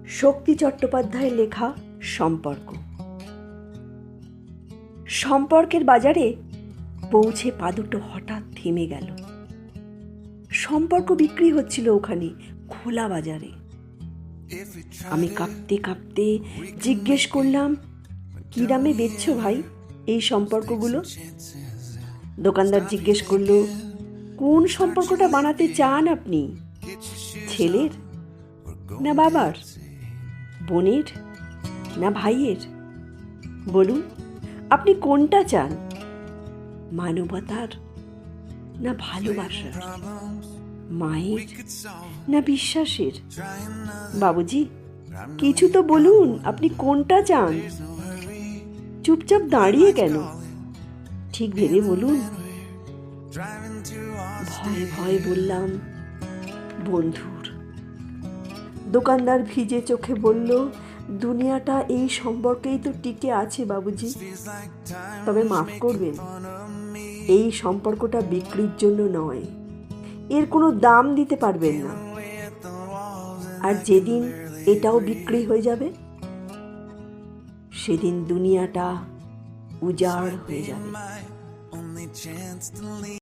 শক্তি চট্টোপাধ্যায়ের লেখা সম্পর্ক। সম্পর্কের বাজারে পৌঁছে পা দুটো হঠাৎ থেমে গেল। সম্পর্ক বিক্রি হচ্ছিল ওখানে খোলা বাজারে। আমি কাঁপতে কাঁপতে জিজ্ঞেস করলাম, কি দামে বেচছো ভাই এই সম্পর্কগুলো? দোকানদার জিজ্ঞেস করলো, কোন সম্পর্কটা বানাতে চান আপনি? ছেলের না বাবার, বোনের না ভাইয়ের? বলুন, আপনি কোনটা চান? মানবতার না ভালোবাসার? মায়ের না বিশ্বাসের? বাবুজি, কিছু তো বলুন, আপনি কোনটা চান? চুপচাপ দাঁড়িয়ে কেন? ঠিক ভেবে বলুন। ভয়ে ভয়ে বললাম, বন্ধুর। দোকানদার ভিজে চোখে বলল, দুনিয়াটা এই সম্পর্কেই তো টিকে আছে বাবুজি। তবে মাফ করবেন, এই সম্পর্কটা বিক্রির জন্য নয়, এর কোনো দাম দিতে পারবেন না। আর যেদিন এটাও বিক্রি হয়ে যাবে, সেদিন দুনিয়াটা উজাড় হয়ে যাবে।